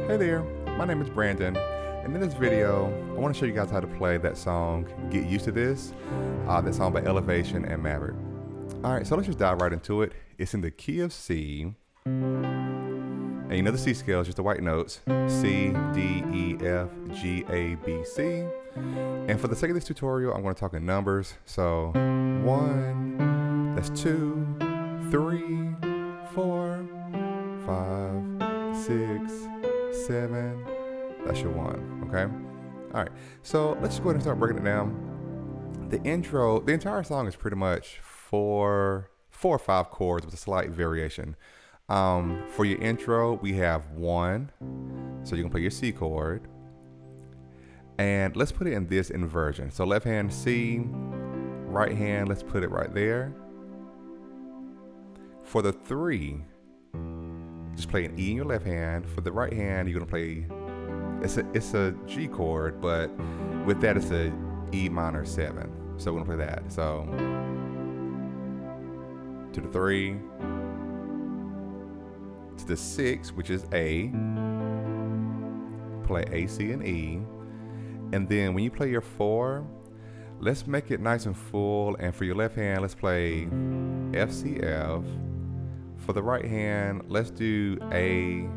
Hey there, my name is Brandon, and in this video, I want to show you guys how to play that song, Get Used to This, that song by Elevation and Maverick. Alright, so let's just dive right into it. It's in the key of C, and you know the C scale is just the white notes, C, D, E, F, G, A, B, C. And for the sake of this tutorial, I'm going to talk in numbers. So 1, that's 2, 3, 4, 5, 6, 7, that's your 1, okay? All right, so let's just go ahead and start breaking it down. The intro, the entire song is pretty much four or five chords with a slight variation. For your intro, we have 1, so you can play your C chord. And let's put it in this inversion. So left hand C, right hand, let's put it right there. For the 3, just play an E in your left hand. For the right hand, you're gonna play, it's a G chord, but with that it's a E minor 7. So we're gonna play that. So to the 3, to the 6, which is A, play A, C, and E. And then when you play your 4, let's make it nice and full. And for your left hand, let's play F, C, F. For the right hand, let's do A,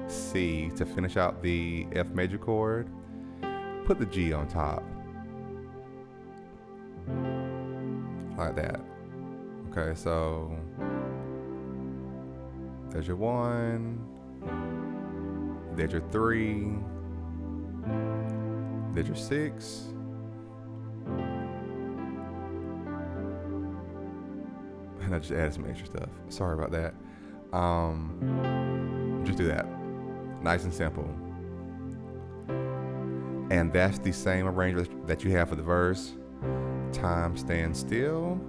C to finish out the F major chord. Put the G on top. Like that. Okay, so there's your 1. There's your 3. There's your 6. And I just added some extra stuff. Sorry about that. Just do that. Nice and simple. And that's the same arrangement that you have for the verse. Time stands still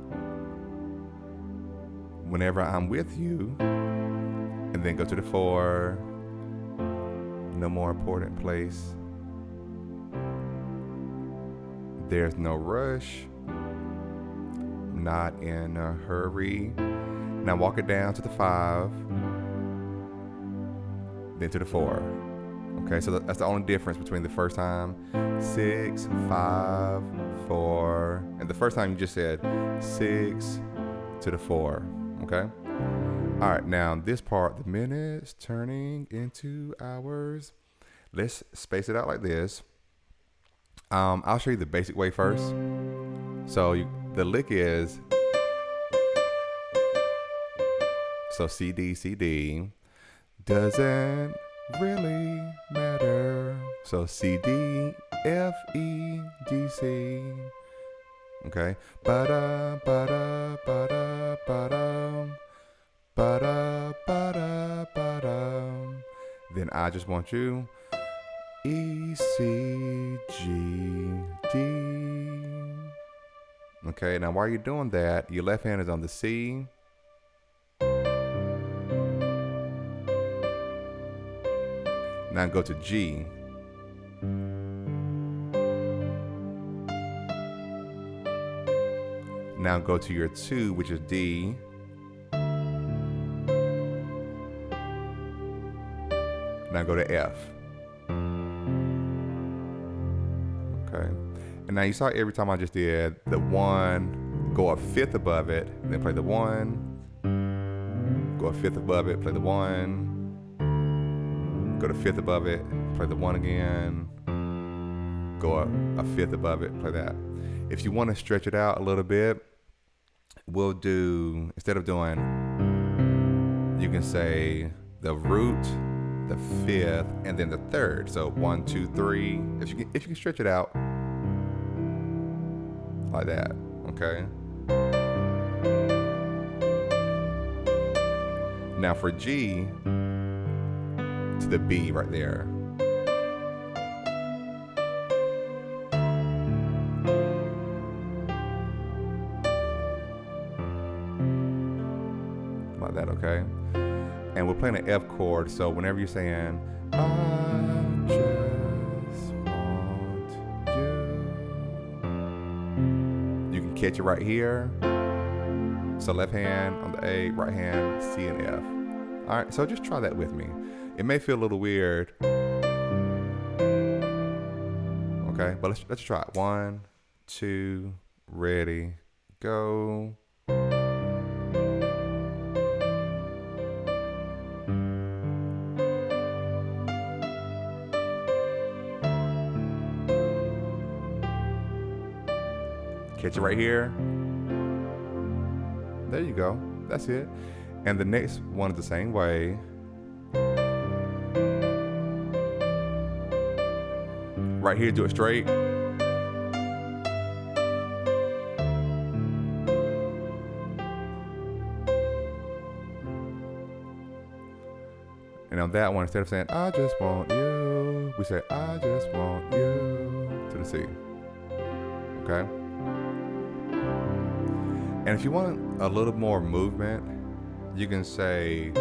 whenever I'm with you. And then go to the 4. No more important place. There's no rush, not in a hurry. Now walk it down to the 5, then to the 4. Okay, so that's the only difference between the first time. 6, 5, 4, and the first time you just said 6 to the 4. Okay. All right, now this part, the minutes turning into hours. Let's space it out like this. I'll show you the basic way first. So the lick is, so C, D, C, D. Doesn't really matter. So C, D, F, E, D, C. Okay. Ba-da, ba-da, ba-da, ba-da. Ba-da, ba-da, ba-da. Then I just want you. E, C, G, D. Okay, now while you're doing that, your left hand is on the C. Now go to G. Now go to your 2, which is D. Now go to F. Okay, and now you saw every time I just did the 1, go a 5th above it, then play the 1, go a 5th above it, play the 1, go to 5th above it, play the 1 again, go a 5th above it, play that. If you want to stretch it out a little bit, we'll do, instead of doing, you can say the root, the 5th, and then the 3rd. So 1, 2, 3. If you can stretch it out like that, okay. Now for G, to the B right there. Like that, okay. And we're playing an F chord, so whenever you're saying, I just want you can catch it right here. So left hand on the A, right hand, C and F. All right, so just try that with me. It may feel a little weird. Okay, but let's try it. 1, 2, ready, go. Catch it right here. There you go. That's it. And the next one is the same way. Right here, do it straight. And on that one, instead of saying, I just want you, we say, I just want you to the C. Okay? And if you want a little more movement, you can say,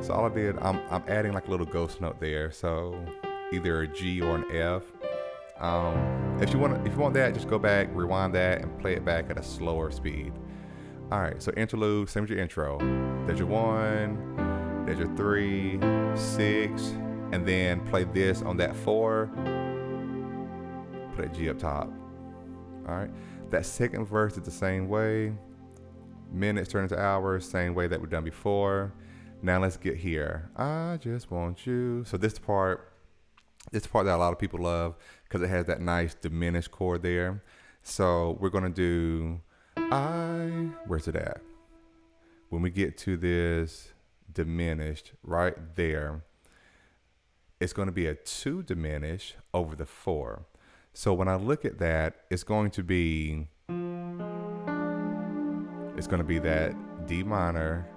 so all I did, I'm adding like a little ghost note there. So either a G or an F. If you want that, just go back, rewind that, and play it back at a slower speed. All right, so interlude, same as your intro. There's your 1, there's your 3, 6, and then play this on that 4. Put that G up top. All right, that second verse is the same way. Minutes turn into hours, same way that we've done before. Now let's get here. I just want you. So this part that a lot of people love because it has that nice diminished chord there. So we're gonna do where's it at? When we get to this diminished right there, it's gonna be a 2 diminished over the 4. So when I look at that, it's gonna be that D minor.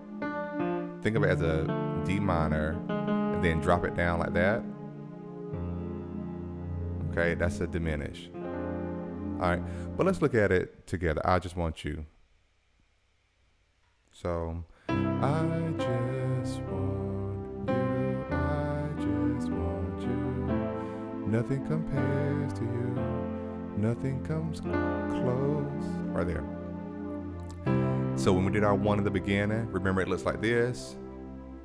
Think of it as a D minor and then drop it down like that. Okay, that's a diminish. All right, but let's look at it together. I just want you. So, I just want you. I just want you. Nothing compares to you. Nothing comes close. Right there. So when we did our 1 in the beginning, remember it looks like this.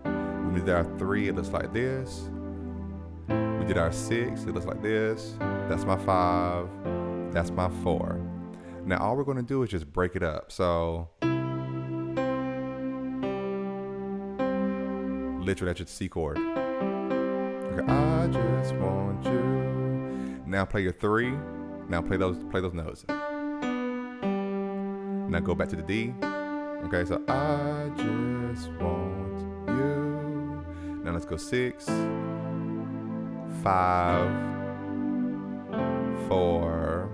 When we did our 3, it looks like this. We did our 6, it looks like this. That's my 5, that's my 4. Now all we're gonna do is just break it up. So, literally that's your C chord. Okay, I just want you. Now play your 3, now play those notes. Now go back to the D. Okay, so I just want you. Now let's go 6, 5, 4,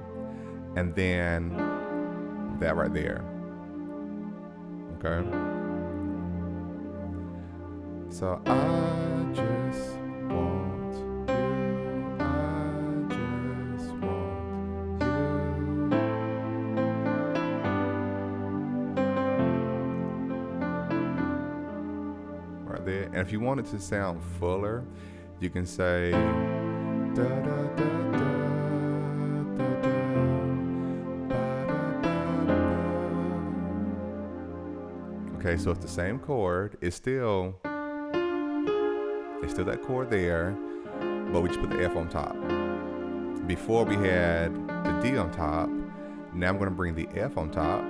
and then that right there. Okay. So I just want you. I just want you. There. And if you want it to sound fuller, you can say da da da da da da ba da ba ba. Okay, so it's the same chord. It's still that chord there, but we just put the F on top. Before we had the D on top. Now I'm going to bring the F on top.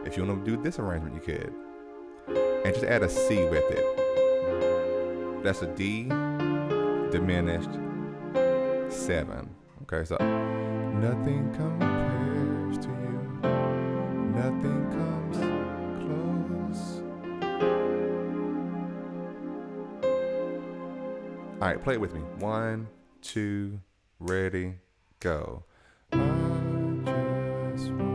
If you want to do this arrangement, you could. And just add a C with it. That's a D diminished 7. Okay, so nothing compares to you. Nothing comes close. All right, play it with me. 1, 2, ready, go. I just want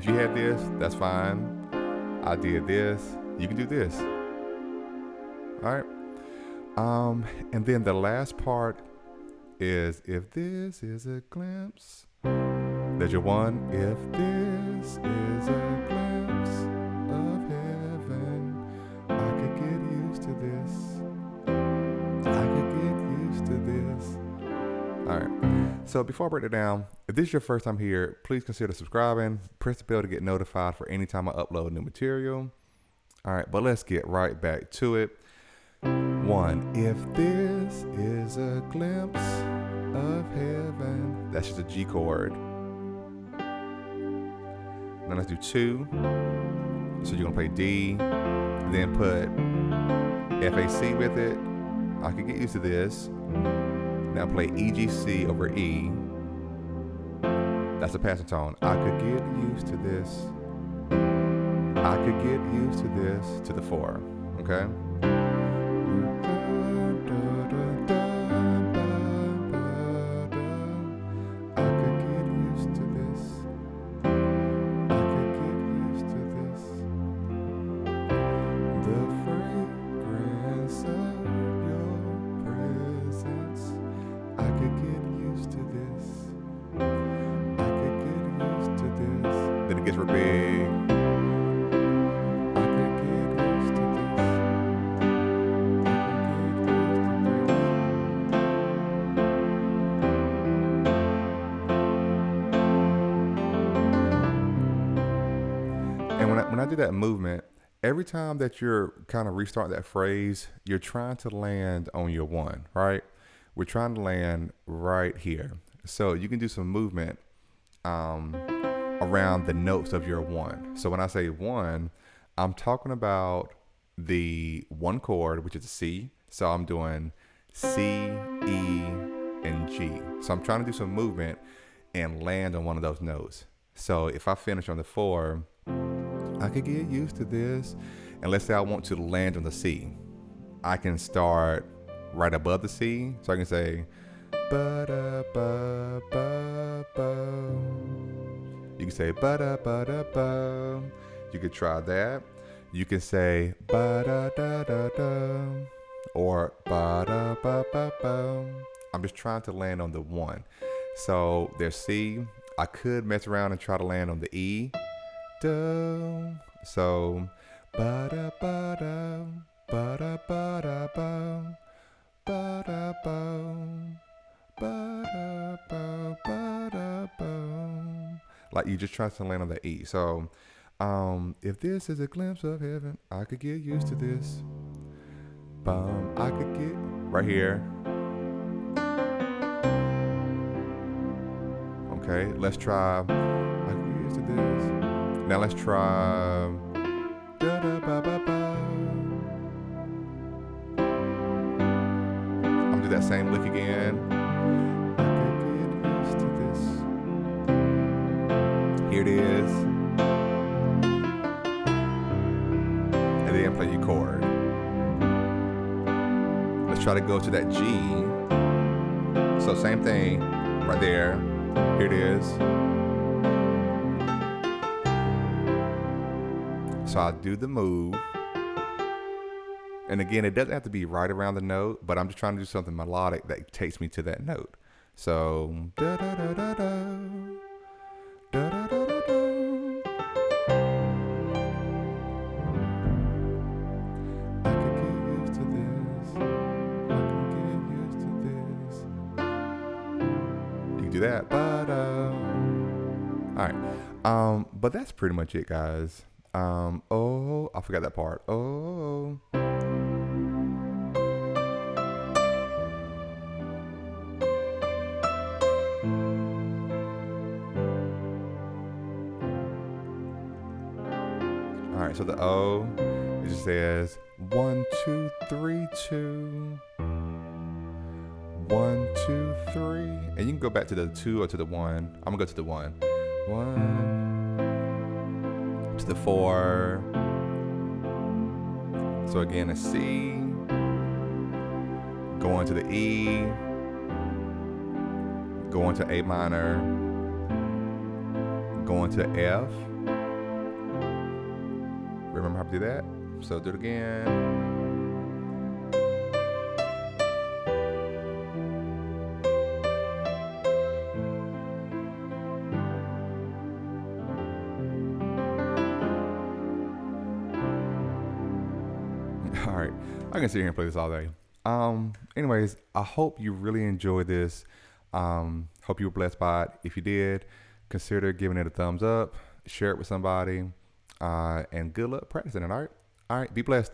if you had this, that's fine. I did this. You can do this. All right. And then the last part is, if this is a glimpse. There's your one. If this is a glimpse of heaven, I could get used to this. I could get used to this. All right. So before I break it down, if this is your first time here, please consider subscribing. Press the bell to get notified for any time I upload new material. All right, but let's get right back to it. One, if this is a glimpse of heaven, that's just a G chord. Now let's do 2. So you're gonna play D, then put FAC with it. I could get used to this. Now play EGC over E. That's a passing tone. I could get used to this. I could get used to this, to the 4. Okay? It gets real big. I could get used to this. And when I do that movement, every time that you're kind of restarting that phrase, you're trying to land on your 1, right? We're trying to land right here. So you can do some movement around the notes of your 1. So when I say 1, I'm talking about the 1 chord, which is a C. So I'm doing C, E, and G. So I'm trying to do some movement and land on one of those notes. So if I finish on the 4, I could get used to this. And let's say I want to land on the C. I can start right above the C. So I can say ba-da-ba-ba-ba. You can say ba-da-ba-da-ba. You could try that. You can say ba-da-da-da-da or ba-da-ba-ba-ba. I'm just trying to land on the 1. So there's C. I could mess around and try to land on the E. Do. So ba-da-ba-da, ba-da-ba-da-ba, ba-da-ba, ba-da-ba-ba-da-ba. Like you just try to land on the E. So if this is a glimpse of heaven, I could get used to this. I could get right here. Okay, let's try. I could get used to this. Now let's try. Da-da-ba-ba-ba. I'm gonna do that same lick again. I could get used to this. Here it is. And then play your chord. Let's try to go to that G. So same thing, right there. Here it is. So I do the move. And again, it doesn't have to be right around the note, but I'm just trying to do something melodic that takes me to that note. So da da da da da. Da da da da da. I can get used to this. I can get used to this. You can do that. All right. But that's pretty much it, guys. Oh, I forgot that part. Oh. All right, so the O, it just says 1, 2, 3, 2. 1, 2, 3. And you can go back to the 2 or to the 1. I'm gonna go to the 1. 1 to the 4. So again, a C, going to the E, going to A minor, going to F, Remember how to do that? So do it again. All right, I can sit here and play this all day. Anyways, I hope you really enjoyed this. Hope you were blessed by it. If you did, consider giving it a thumbs up, share it with somebody, and good luck practicing it. All right, be blessed.